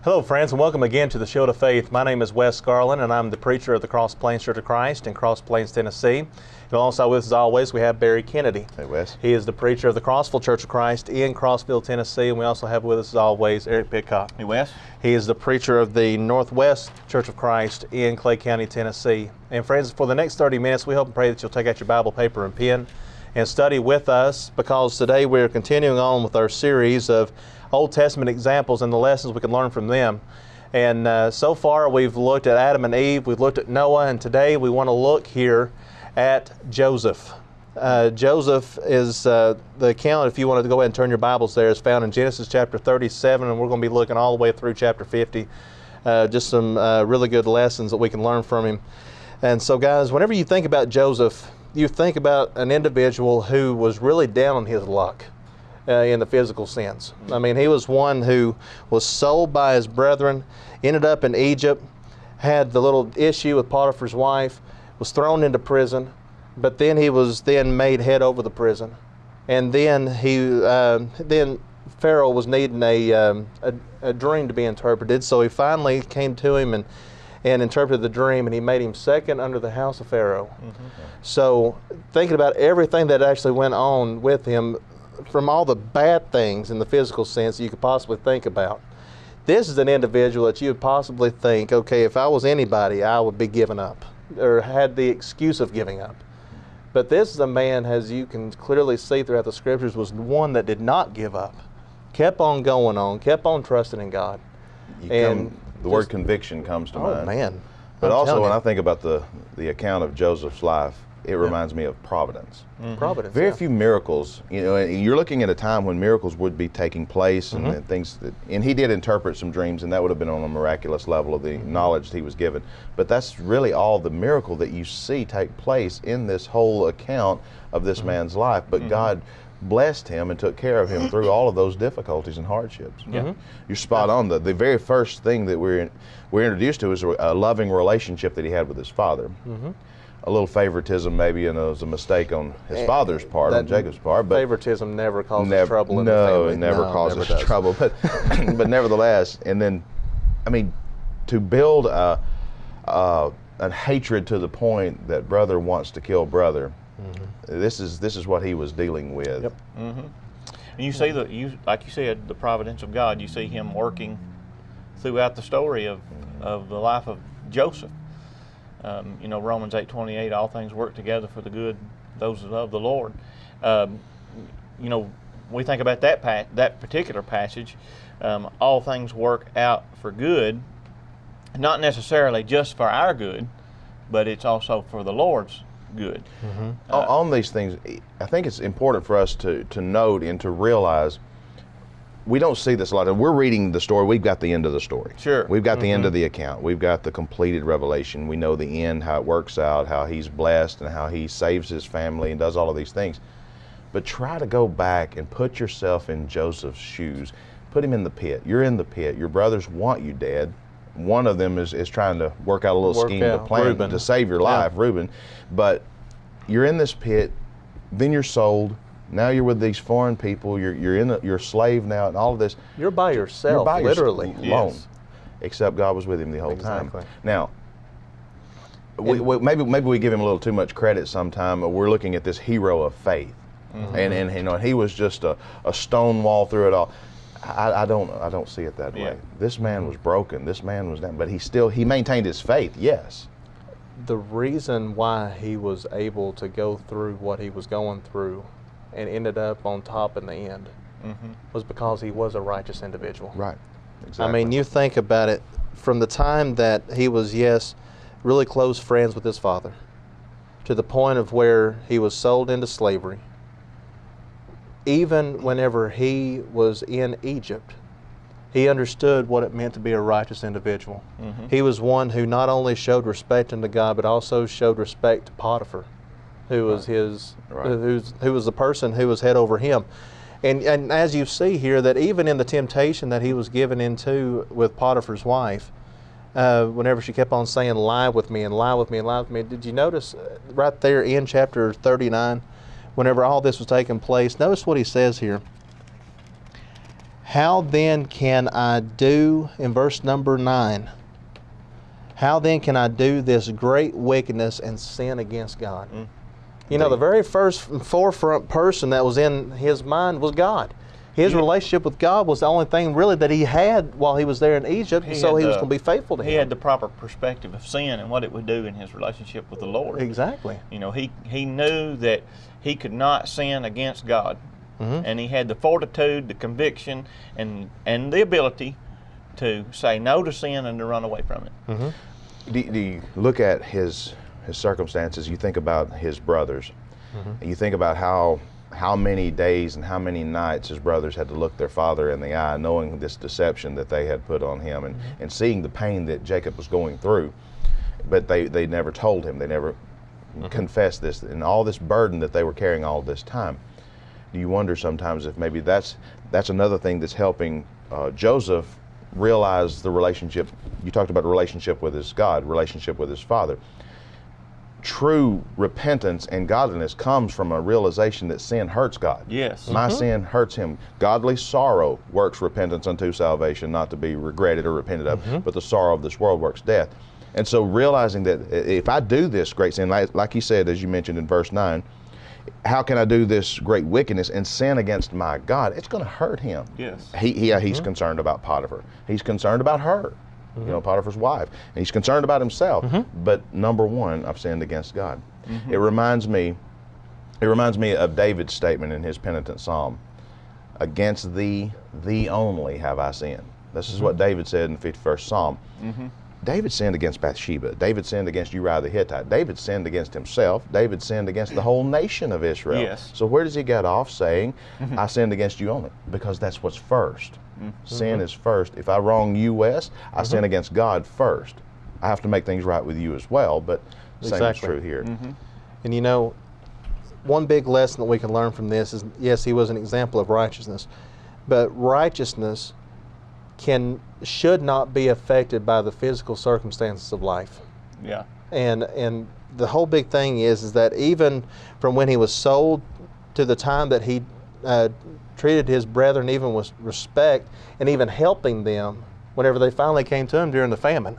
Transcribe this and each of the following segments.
Hello friends, and welcome again to the Shield of Faith. My name is Wes Garland, and I'm the preacher of the Cross Plains Church of Christ in Cross Plains, Tennessee. And alongside with us, as always, we have Barry Kennedy. Hey Wes. He is the preacher of the Crossville Church of Christ in Crossville, Tennessee. And we also have with us, as always, Eric Pitcock. Hey Wes. He is the preacher of the Northwest Church of Christ in Clay County, Tennessee. And friends, for the next 30 minutes, we hope and pray that you'll take out your Bible, paper, and pen and study with us, because today we're continuing on with our series of Old Testament examples and the lessons we can learn from them. And so far we've looked at Adam and Eve, we've looked at Noah, and today we want to look here at Joseph. Joseph is the account, if you wanted to go ahead and turn your Bibles there, is found in Genesis chapter 37, and we're going to be looking all the way through chapter 50. Just some really good lessons that we can learn from him. And so guys, whenever you think about Joseph, you think about an individual who was really down on his luck. In the physical sense. I mean, he was one who was sold by his brethren, ended up in Egypt, had the little issue with Potiphar's wife, was thrown into prison, but then he was then made head over the prison. And then then Pharaoh was needing a dream to be interpreted, so he finally came to him and interpreted the dream, and he made him second under the house of Pharaoh. Mm-hmm. So thinking about everything that actually went on with him, from all the bad things in the physical sense you could possibly think about, this is an individual that you would possibly think, okay, if I was anybody, I would be giving up, or had the excuse of giving up. But this is a man, as you can clearly see throughout the scriptures, was one that did not give up, kept on going on, kept on trusting in God. The word conviction comes to mind. Oh man. But also when I think about the account of Joseph's life, it reminds me of providence. Mm-hmm. Providence. Very few miracles, and you're looking at a time when miracles would be taking place, and, and things and he did interpret some dreams, and that would have been on a miraculous level of the knowledge that he was given. But that's really all the miracle that you see take place in this whole account of this man's life. But God blessed him and took care of him through all of those difficulties and hardships. You're spot on. The very first thing that we're introduced to is a loving relationship that he had with his father. A little favoritism maybe, and it was a mistake on his father's part, on Jacob's part. But favoritism never causes trouble in the family. No, it never causes trouble. But but nevertheless, and then, I mean, to build a hatred to the point that brother wants to kill brother, this is what he was dealing with. Yep. And you see like you said, the providence of God. You see him working throughout the story of the life of Joseph. Romans 8:28, all things work together for the good, those that love the Lord. We think about that particular passage, all things work out for good, not necessarily just for our good, but it's also for the Lord's good. On these things, I think it's important for us to note and to realize we don't see this a lot. We're reading the story. We've got the end of the story. Sure. We've got the end of the account. We've got the completed revelation. We know the end, how it works out, how he's blessed, and how he saves his family and does all of these things. But try to go back and put yourself in Joseph's shoes. Put him in the pit. You're in the pit. Your brothers want you dead. One of them is trying to work out a little scheme to plan Reuben. to save your life, Reuben. But you're in this pit. Then you're sold. Now you're with these foreign people. You're a slave now, and all of this. You're by yourself, You're by literally. alone. Yes. Except God was with him the whole time. Exactly. Now, maybe we give him a little too much credit sometime. We're looking at this hero of faith, and he was just a stone wall through it all. I don't see it that way. This man was broken. This man was down, but he maintained his faith. Yes. The reason why he was able to go through what he was going through and ended up on top in the end was because he was a righteous individual. Right. Exactly. I mean, you think about it, from the time that he was, really close friends with his father, to the point of where he was sold into slavery. Even whenever he was in Egypt, he understood what it meant to be a righteous individual. He was one who not only showed respect unto God, but also showed respect to Potiphar, who was who was the person who was head over him. And as you see here, that even in the temptation that he was given into with Potiphar's wife, whenever she kept on saying, lie with me and lie with me and lie with me, did you notice right there in chapter 39, whenever all this was taking place, notice what he says here. How then can I do, in verse number 9, how then can I do this great wickedness and sin against God? You know, the very first forefront person that was in his mind was God. His relationship with God was the only thing really that he had while he was there in Egypt, so he was going to be faithful to him. He had the proper perspective of sin and what it would do in his relationship with the Lord. Exactly. You know, he knew that he could not sin against God. And he had the fortitude, the conviction, and the ability to say no to sin and to run away from it. Do you look at his circumstances? You think about his brothers. You think about how many days and how many nights his brothers had to look their father in the eye, knowing this deception that they had put on him, and seeing the pain that Jacob was going through. But they never told him. They never confessed this, and all this burden that they were carrying all this time. Do you wonder sometimes if maybe that's another thing that's helping Joseph realize the relationship? You talked about a relationship with his God, relationship with his father. True repentance and godliness comes from a realization that sin hurts God. Yes. My sin hurts him. Godly sorrow works repentance unto salvation, not to be regretted or repented of, but the sorrow of this world works death. And so realizing that if I do this great sin, like he said, as you mentioned in verse 9, how can I do this great wickedness and sin against my God? It's going to hurt him. Yes. He's concerned about Potiphar. He's concerned about her, you know, Potiphar's wife. And he's concerned about himself. But number one, I've sinned against God. It reminds me of David's statement in his penitent psalm, against thee only have I sinned. This is what David said in the 51st Psalm. David sinned against Bathsheba. David sinned against Uriah the Hittite. David sinned against himself. David sinned against the whole nation of Israel. Yes. So where does he get off saying, I sinned against you only? Because that's what's first. Sin is first. If I wrong you, Wes, I sin against God first. I have to make things right with you as well, but the same is true here. And you know, one big lesson that we can learn from this is, yes, he was an example of righteousness, but righteousness should not be affected by the physical circumstances of life. Yeah. And the whole big thing is that even from when he was sold to the time that he treated his brethren even with respect and even helping them whenever they finally came to him during the famine,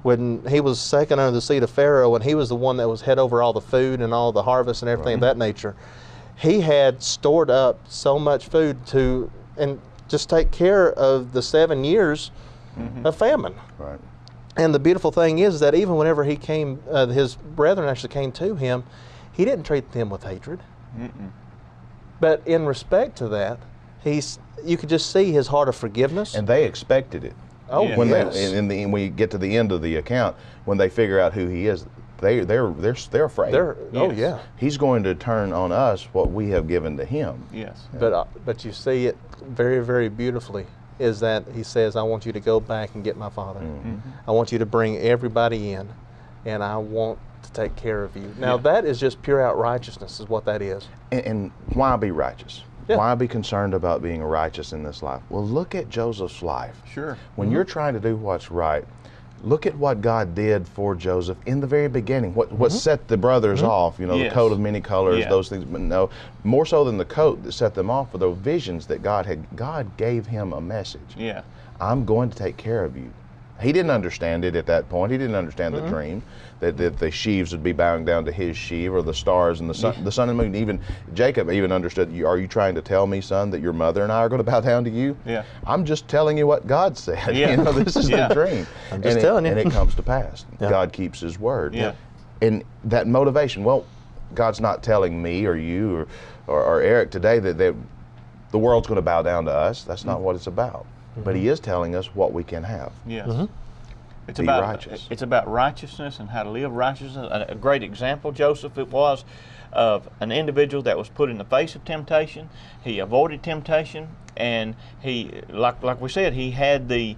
when he was second under the seat of Pharaoh and he was the one that was head over all the food and all the harvest and everything of that nature, he had stored up so much food to just take care of the 7 years of famine. Right. And the beautiful thing is that even whenever he came, his brethren actually came to him, he didn't treat them with hatred. But in respect to that, you could just see his heart of forgiveness. And they expected it. Oh, Yeah. When yes. when we get to the end of the account, when they figure out who he is, they're afraid. Oh, yeah. He's going to turn on us what we have given to him. Yes. But you see it very, very beautifully is that he says, I want you to go back and get my father. I want you to bring everybody in, and I want to take care of you. Now, that is just pure out righteousness is what that is. And why be righteous? Yeah. Why be concerned about being righteous in this life? Well, look at Joseph's life. Sure. When you're trying to do what's right, look at what God did for Joseph in the very beginning. What set the brothers off, you know, Yes. the coat of many colors, Yeah. those things. But no, more so than the coat that set them off were the visions that God gave him a message. Yeah. I'm going to take care of you. He didn't understand it at that point. He didn't understand the dream that the sheaves would be bowing down to his sheaf, or the stars and the sun and moon. Even Jacob even understood. Are you trying to tell me, son, that your mother and I are going to bow down to you? Yeah. I'm just telling you what God said. Yeah. You know, this is Yeah. the dream. I'm just telling you. And it comes to pass. Yeah. God keeps His word. Yeah. And that motivation. Well, God's not telling me or you or Eric today that the world's going to bow down to us. That's not what it's about. But He is telling us what we can have. Yes. It's Be about righteous. It's about righteousness and how to live righteousness. A great example, Joseph, it was of an individual that was put in the face of temptation. He avoided temptation, and he, like we said, he had these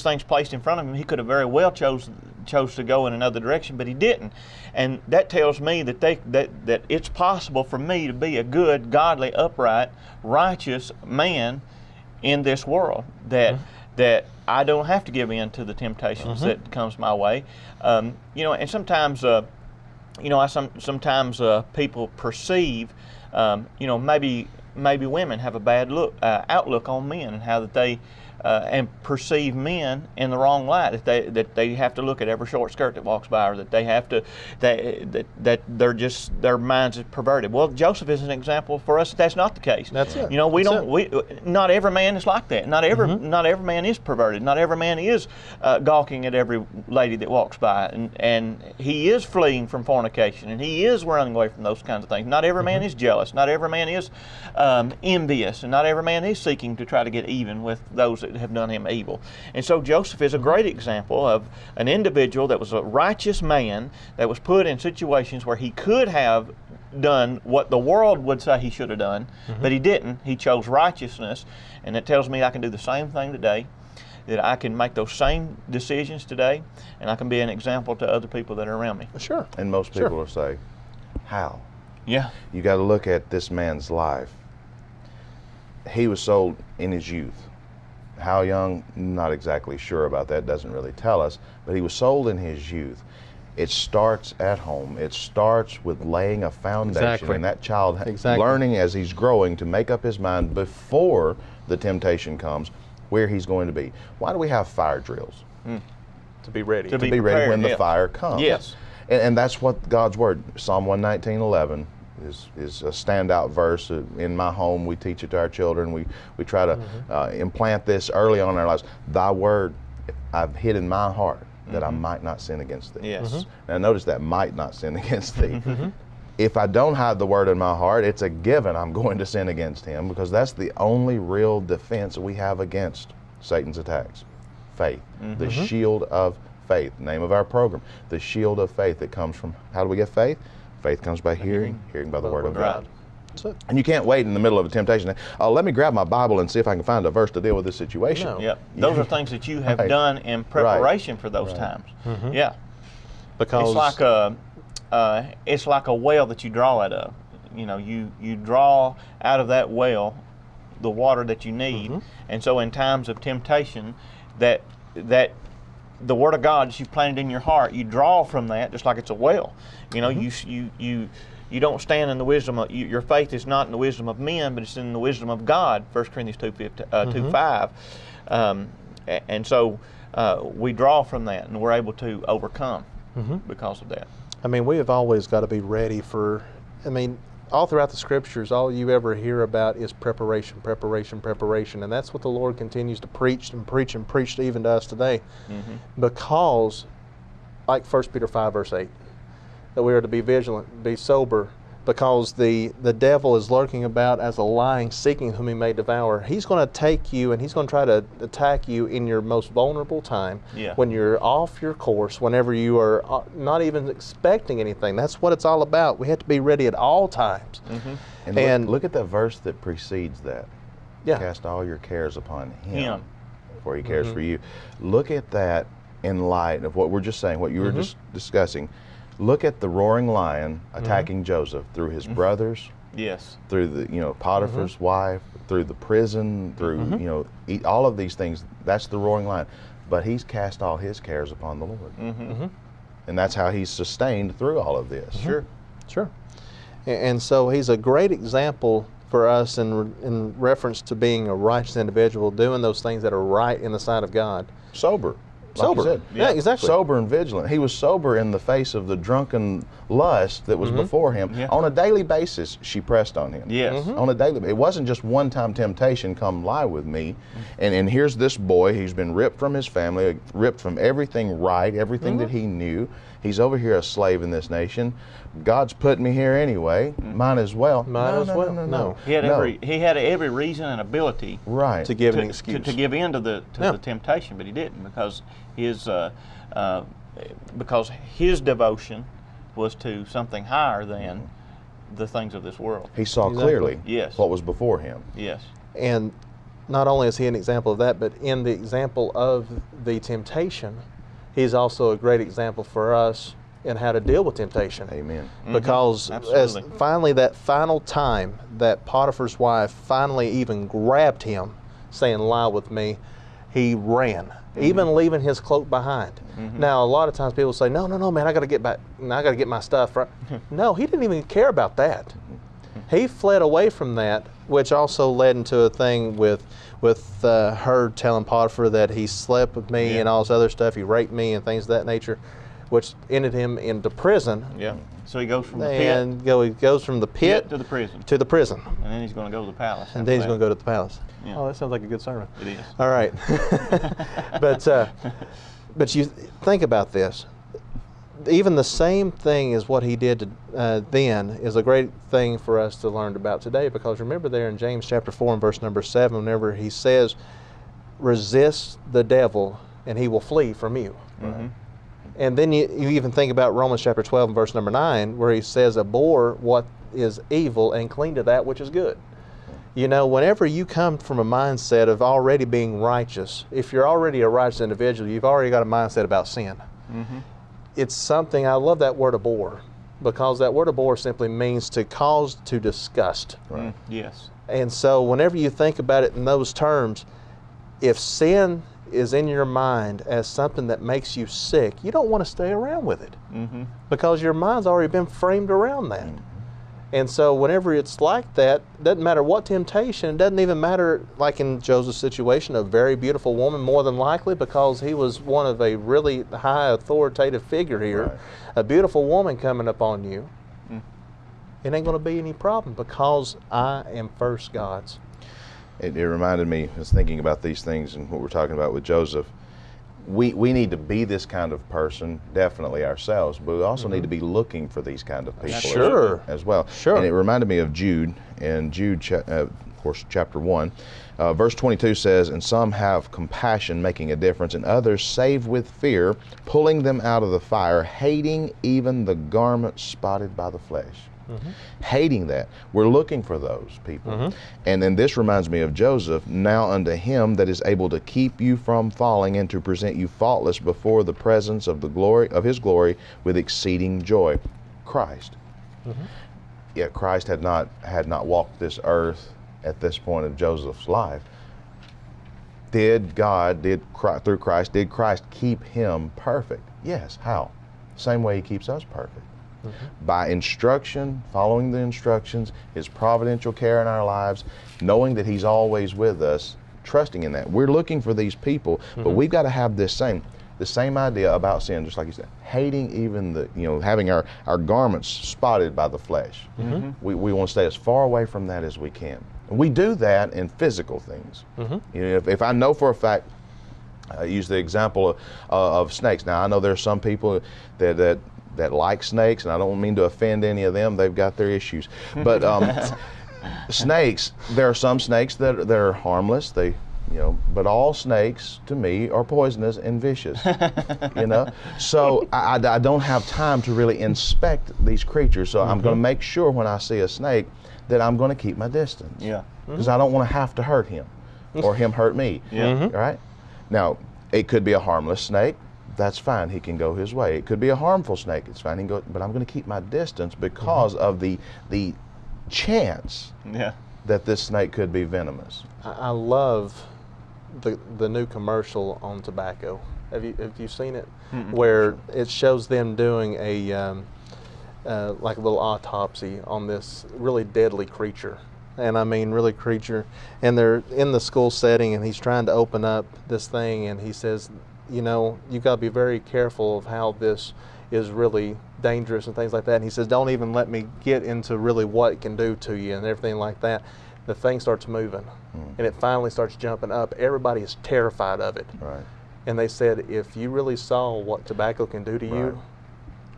things placed in front of him. He could have very well chose to go in another direction, but he didn't. And that tells me that that it's possible for me to be a good, godly, upright, righteous man in this world. That I don't have to give in to the temptations that comes my way. You know, and sometimes, you know, sometimes people perceive, you know, maybe maybe women have a bad outlook on men, and how that they and perceive men in the wrong light, that they have to look at every short skirt that walks by, or that they have to that they're just, their minds are perverted. Well, Joseph is an example for us. That's not the case. That's it. You know, not every man is like that. Not every man is perverted. Not every man is gawking at every lady that walks by, and he is fleeing from fornication, and he is running away from those kinds of things. Not every man is jealous. Not every man is envious, and not every man is seeking to try to get even with those that have done him evil. And so Joseph is a great example of an individual that was a righteous man that was put in situations where he could have done what the world would say he should have done, but he didn't. He chose righteousness, and it tells me I can do the same thing today, that I can make those same decisions today, and I can be an example to other people that are around me. Sure. And most people will say, how? Yeah. You got to look at this man's life. He was sold in his youth. How young? Not exactly sure about that. Doesn't really tell us. But he was sold in his youth. It starts at home. It starts with laying a foundation, Exactly. and that child Exactly. learning as he's growing to make up his mind before the temptation comes where he's going to be. Why do we have fire drills? To be ready. To To be ready prepared, when the yeah. fire comes. Yes. And that's what God's Word, Psalm 119:11, is a standout verse. In my home, we teach it to our children. We try to implant this early on in our lives. Thy Word I've hid in my heart, that I might not sin against thee. Yes. Now notice that, might not sin against thee. If I don't hide the Word in my heart, it's a given I'm going to sin against him, because that's the only real defense we have against Satan's attacks. Faith, the shield of faith, name of our program, the shield of faith that comes from, how do we get faith? Faith comes by hearing, hearing by the Word of God. That's it. And you can't wait in the middle of a temptation. Oh, let me grab my Bible and see if I can find a verse to deal with this situation. No. Yep. Those are things that you have Right. done in preparation for those times. Yeah. Because It's like a well that you draw out of. You know, you draw out of that well the water that you need, and so in times of temptation, that the Word of God that you've planted in your heart, you draw from that, just like it's a well. You know, you don't stand in the wisdom of, your faith is not in the wisdom of men, but it's in the wisdom of God. 1 Corinthians 2:5. And so we draw from that, and we're able to overcome because of that. I mean, we have always got to be ready for, I mean, all throughout the Scriptures, all you ever hear about is preparation, preparation, preparation. And that's what the Lord continues to preach and preach and preach even to us today. Because, like 1 Peter 5, verse 8, that we are to be vigilant, be sober, because the devil is lurking about as a lion, seeking whom he may devour. He's going to take you, and he's going to try to attack you in your most vulnerable time, Yeah. when you're off your course, whenever you are not even expecting anything. That's what it's all about. We have to be ready at all times. And look at the verse that precedes that. Yeah. Cast all your cares upon Him. for he cares for you. Look at that in light of what we're just saying, what you were just discussing. Look at the roaring lion attacking Joseph through his brothers, Yes. through the Potiphar's wife, through the prison, through all of these things. That's the roaring lion. But he's cast all his cares upon the Lord, and that's how he's sustained through all of this. Sure. Sure. And so he's a great example for us in reference to being a righteous individual, doing those things that are right in the sight of God. Sober. Like Sober. you said. Yeah, exactly. Sober and vigilant. He was sober in the face of the drunken lust that was before him. Yeah. On a daily basis, she pressed on him. Yes. On a daily basis. It wasn't just one-time temptation, come lie with me. And here's this boy, he's been ripped from his family, ripped from everything right, everything that he knew. He's over here a slave in this nation. God's put me here anyway. Might as well. Might as well. No. He had No. every reason and ability Right. To give an to excuse. give in to the Yeah. temptation, but he didn't, because his devotion was to something higher than the things of this world. He saw Exactly. clearly Yes. what was before him. Yes. And not only is he an example of that, but in the example of the temptation, he's also a great example for us in how to deal with temptation. Amen. Because as Absolutely. finally that final time that Potiphar's wife finally even grabbed him, saying, "Lie with me," he ran, even leaving his cloak behind. Now, a lot of times people say, no, man, I got to get back, I got to get my stuff. Right? No, he didn't even care about that. He fled away from that, which also led into a thing with her telling Potiphar that he slept with me and all this other stuff. He raped me and things of that nature, which ended him into prison. Yeah. So he goes from the And pit he goes from the pit to the prison. to the prison. And then he's going to go to the palace. And then he's going to go to the palace. Yeah. Oh, that sounds like a good sermon. It is. All right. But you think about this. Even the same thing as what he did then is a great thing for us to learn about today, because remember there in James chapter 4 and verse number 7, whenever he says, resist the devil and he will flee from you. Mm-hmm. And then you even think about Romans chapter 12 and verse number 9, where he says, abhor what is evil and cling to that which is good. You know, whenever you come from a mindset of already being righteous, if you're already a righteous individual, you've already got a mindset about sin. Mm-hmm. It's something, I love that word abhor, because that word abhor simply means to cause to disgust. Right. Yes. And so whenever you think about it in those terms, if sin is in your mind as something that makes you sick, you don't want to stay around with it, Mm-hmm. because your mind's already been framed around that. And so whenever it's like that, doesn't matter what temptation, it doesn't even matter, like in Joseph's situation, a very beautiful woman, more than likely, because he was one of a really high authoritative figure here, Right. a beautiful woman coming up on you, it ain't going to be any problem, because I am first God's. It reminded me, I was thinking about these things and what we're talking about with Joseph. We need to be this kind of person, definitely ourselves, but we also need to be looking for these kind of people Sure. as well. Sure. And it reminded me of Jude, and Jude, of course, chapter 1. Verse 22 says, and some have compassion, making a difference, and others save with fear, pulling them out of the fire, hating even the garment spotted by the flesh. Hating that. We're looking for those people. And then this reminds me of Joseph, now unto him that is able to keep you from falling and to present you faultless before the presence of the glory of his glory with exceeding joy. Christ. Yet Christ had not walked this earth at this point of Joseph's life. Through Christ, did Christ keep him perfect? Yes. How? Same way he keeps us perfect. By instruction, following the instructions, his providential care in our lives, knowing that he's always with us, trusting in that. We're looking for these people, but we've got to have the same idea about sin, just like you said, hating even having our garments spotted by the flesh. We want to stay as far away from that as we can. And we do that in physical things. If I know for a fact, I use the example of snakes. Now I know there's some people that like snakes, and I don't mean to offend any of them. They've got their issues. But snakes, there are some snakes that are harmless. But all snakes to me are poisonous and vicious. So I don't have time to really inspect these creatures. So I'm going to make sure when I see a snake that I'm going to keep my distance. Yeah. Because I don't want to have to hurt him or him hurt me. Yeah. Right? Now, it could be a harmless snake. That's fine. He can go his way. It could be a harmful snake. It's fine. He can go, but I'm going to keep my distance because of the chance that this snake could be venomous. I love the new commercial on tobacco. Have you seen it? Where it shows them doing a like a little autopsy on this really deadly creature. And I mean really creature. And they're in the school setting, and he's trying to open up this thing, and he says, you've got to be very careful of how this is really dangerous and things like that. And he says, don't even let me get into really what it can do to you and everything like that. The thing starts moving, and it finally starts jumping up. Everybody is terrified of it. Right. And they said, if you really saw what tobacco can do to you,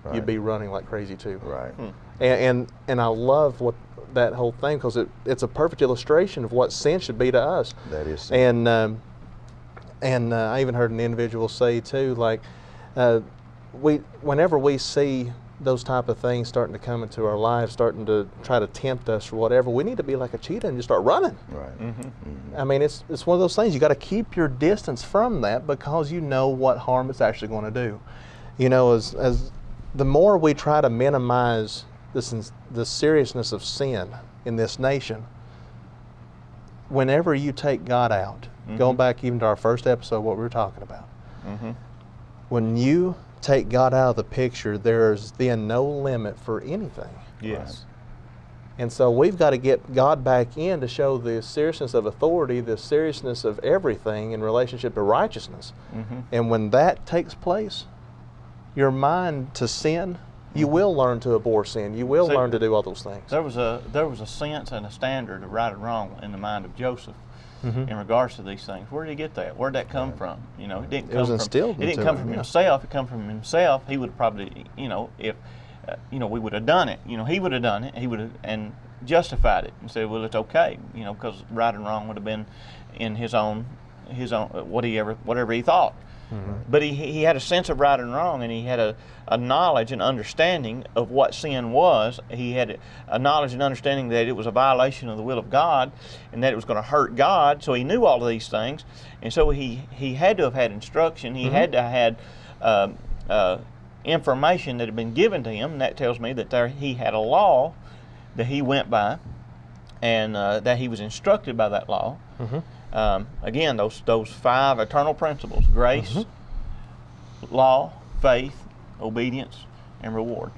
Right. you'd be running like crazy too. Right. And I love what that whole thing, because it's a perfect illustration of what sin should be to us. That is sin. And I even heard an individual say too, like, whenever we see those type of things starting to come into our lives, starting to try to tempt us or whatever, we need to be like a cheetah and just start running. Right. I mean, it's one of those things. You got to keep your distance from that, because you know what harm it's actually going to do. As the more we try to minimize the seriousness of sin in this nation, whenever you take God out, going back even to our first episode, what we were talking about, when you take God out of the picture, there's then no limit for anything. Yes. And so we've got to get God back in to show the seriousness of authority, the seriousness of everything in relationship to righteousness. And when that takes place, your mind to sin, you will learn to abhor sin. You will learn to do all those things. There was a sense and a standard of right and wrong in the mind of Joseph in regards to these things. Where did he get that? Where did that come from? You know, it didn't come was instilled from. It didn't into come him, from yeah. himself. It come from himself. He would have probably, you know, if we would have done it. You know, he would have done it. He would have and justified it and said, well, it's okay. You know, because right and wrong would have been in his own whatever he thought. But he had a sense of right and wrong, and he had a knowledge and understanding of what sin was. He had a knowledge and understanding that it was a violation of the will of God and that it was going to hurt God. So he knew all of these things. And so he had to have had instruction. He had to have had information that had been given to him. And that tells me that he had a law that he went by and that he was instructed by that law. Again, those 5 eternal principles: grace, law, faith, obedience, and reward.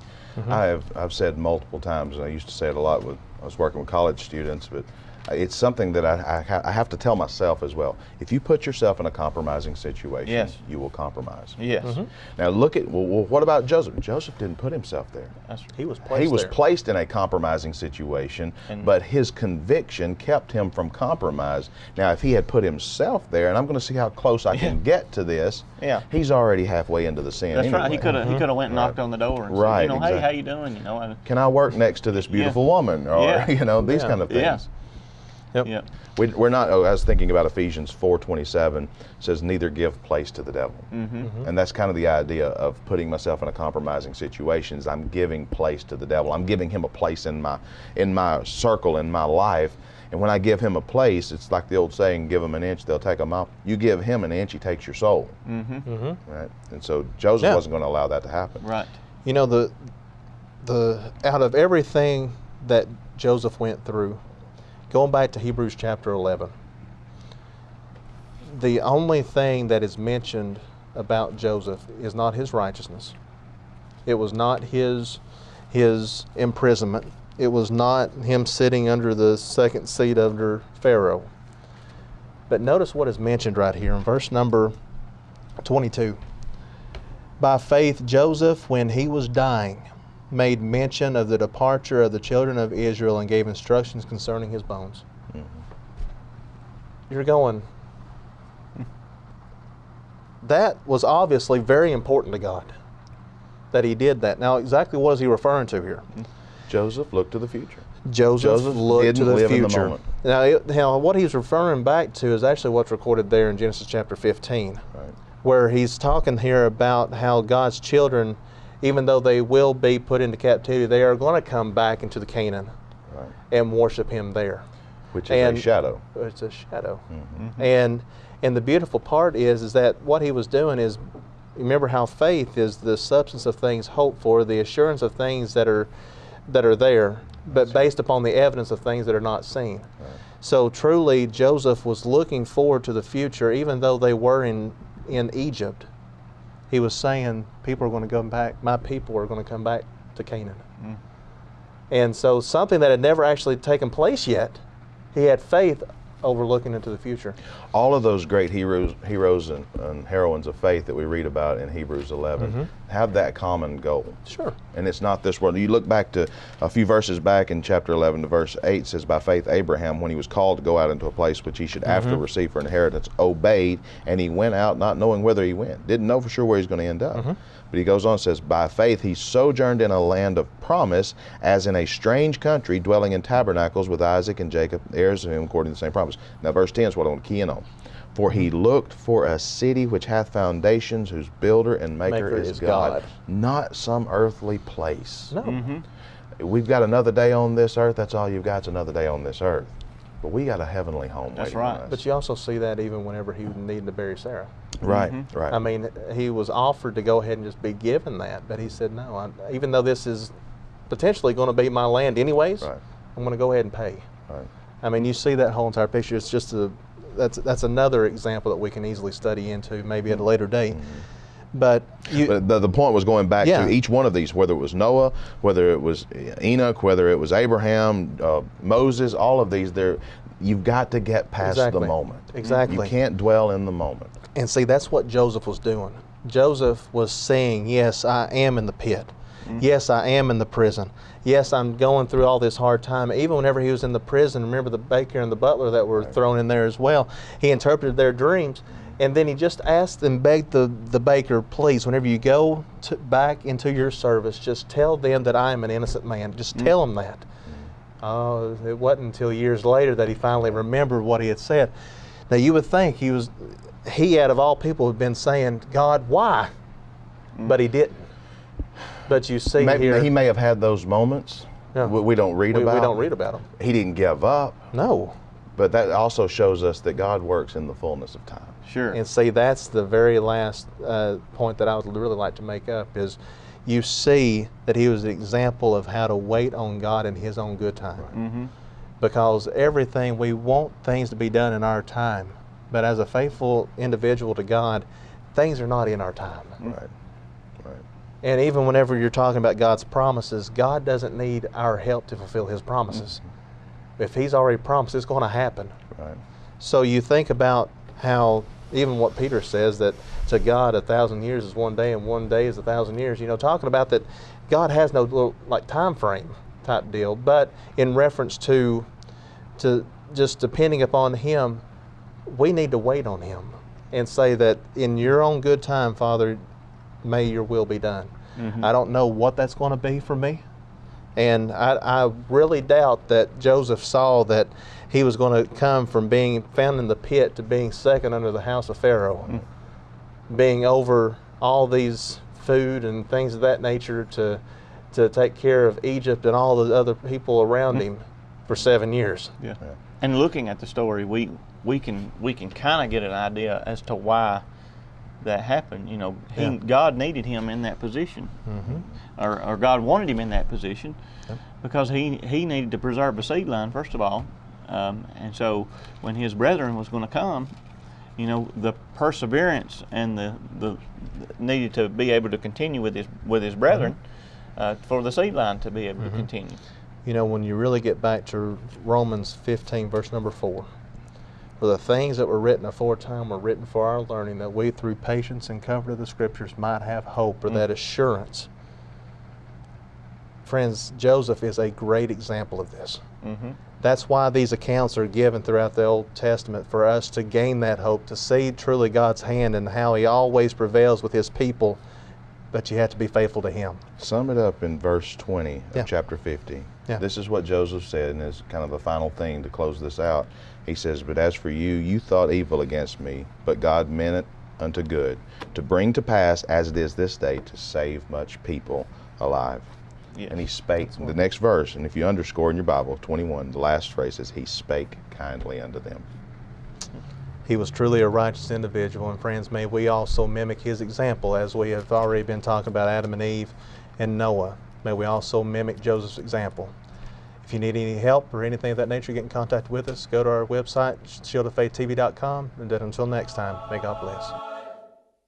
I've said multiple times, and I used to say it a lot when I was working with college students, but it's something that I have to tell myself as well. If you put yourself in a compromising situation, Yes. you will compromise. Yes. Now look at, well, what about Joseph? Joseph didn't put himself there. He was placed He was there. placed in a compromising situation, but his conviction kept him from compromise. Now, if he had put himself there, and I'm going to see how close I can get to this, he's already halfway into the sin. That's anyway. right. He could have went and knocked on the door and Right, said, you know, hey, exactly. how you doing? You know, and, Can I work next to this beautiful woman? Or, you know, these kind of things. Yeah. Yep. Yeah. We're not, I was thinking about Ephesians 4:27, says neither give place to the devil. And that's kind of the idea of putting myself in a compromising situation. Is I'm giving place to the devil. I'm giving him a place in my circle, in my life. And when I give him a place, it's like the old saying, give him an inch, they'll take a mile. You give him an inch, he takes your soul. Right? And so Joseph wasn't going to allow that to happen. Right. You know, the out of everything that Joseph went through, going back to Hebrews chapter 11, the only thing that is mentioned about Joseph is not his righteousness. It was not his imprisonment. It was not him sitting under the second seat under Pharaoh. But notice what is mentioned right here in verse number 22. By faith, Joseph, when he was dying, made mention of the departure of the children of Israel and gave instructions concerning his bones. You're going, that was obviously very important to God, that he did that. Now, exactly what is he referring to here? Joseph looked to the future. Joseph looked didn't to the live in the future. moment. Now, what he's referring back to is actually what's recorded there in Genesis chapter 15, Right. where he's talking here about how God's children, even though they will be put into captivity, they are going to come back into the Canaan Right. and worship him there. Which is a shadow. It's a shadow. And the beautiful part is that what he was doing is, remember how faith is the substance of things hoped for, the assurance of things that are there, but based upon the evidence of things that are not seen. Right. So truly, Joseph was looking forward to the future, even though they were in Egypt. He was saying, people are going to come back, my people are going to come back to Canaan. And so something that had never actually taken place yet, he had faith overlooking into the future. All of those great heroes and heroines of faith that we read about in Hebrews 11 have that common goal. Sure. And it's not this world. You look back to a few verses back in chapter 11 to verse 8 says, by faith Abraham, when he was called to go out into a place which he should after receive for inheritance, obeyed, and he went out not knowing whither he went. Didn't know for sure where he's going to end up. But he goes on and says, by faith he sojourned in a land of promise, as in a strange country, dwelling in tabernacles with Isaac and Jacob, heirs of him according to the same promise. Now verse 10 is what I want to key in on. For he looked for a city which hath foundations, whose builder and maker is God, not some earthly place. No. We've got another day on this earth. That's all you've got is another day on this earth. But we got a heavenly home. That's waiting right. on us. But you also see that even whenever he needed to bury Sarah. Right, right. I mean, he was offered to go ahead and just be given that, but he said, no, even though this is potentially going to be my land anyways, Right. I'm going to go ahead and pay. Right. I mean, you see that whole entire picture. It's just that's another example that we can easily study into maybe at a later date. But the point was going back Yeah. to each one of these, whether it was Noah, whether it was Enoch, whether it was Abraham, Moses, all of these, you've got to get past the moment. Exactly. You can't dwell in the moment. And see, that's what Joseph was doing. Joseph was saying, yes, I am in the pit. Yes, I am in the prison. Yes, I'm going through all this hard time. Even whenever he was in the prison, remember the baker and the butler that were thrown in there as well. He interpreted their dreams. And then he just asked and begged the baker, please, whenever you go back into your service, just tell them that I am an innocent man. Just tell them that. It wasn't until years later that he finally remembered what he had said. Now, you would think he out of all people had been saying, God, why? But he didn't. But you see here, he may have had those moments. Yeah. We don't read about. We don't read about them. He didn't give up. No. But that also shows us that God works in the fullness of time. Sure. And see, that's the very last point that I would really like to make up is you see that he was an example of how to wait on God in his own good time. Mm-hmm. Because everything, we want things to be done in our time. But as a faithful individual to God, things are not in our time. Right. Right. And even whenever you're talking about God's promises, God doesn't need our help to fulfill his promises. If he's already promised, it's going to happen. Right. So you think about how, even what Peter says, that to God 1,000 years is one day and one day is 1,000 years. You know, talking about that God has no little, like, time frame type deal, but in reference to just depending upon him, we need to wait on him and say that in your own good time, Father, may your will be done. I don't know what that's going to be for me. And I really doubt that Joseph saw that he was going to come from being found in the pit to being second under the house of Pharaoh, being over all these food and things of that nature to take care of Egypt and all the other people around him for 7 years. Yeah. And looking at the story, we can kind of get an idea as to why that happened. You know, God needed him in that position, or God wanted him in that position, because he needed to preserve the seed line first of all, and so when his brethren was going to come, you know, the perseverance and the needed to be able to continue with his brethren, for the seed line to be able to continue. You know, when you really get back to Romans 15, verse number 4, for the things that were written aforetime were written for our learning, that we through patience and comfort of the Scriptures might have hope, or that assurance. Friends, Joseph is a great example of this. That's why these accounts are given throughout the Old Testament, for us to gain that hope, to see truly God's hand and how he always prevails with his people, but you have to be faithful to him. Sum it up in verse 20 of chapter 50. Yeah. This is what Joseph said, and is kind of the final thing to close this out. He says, but as for you, you thought evil against me, but God meant it unto good, to bring to pass as it is this day, to save much people alive. Yes. And he spake, the next verse, and if you underscore in your Bible, 21, the last phrase is, he spake kindly unto them. He was truly a righteous individual, and friends, may we also mimic his example, as we have already been talking about Adam and Eve and Noah. May we also mimic Joseph's example. If you need any help or anything of that nature, get in contact with us. Go to our website, shieldoffaithtv.com, and until next time, may God bless.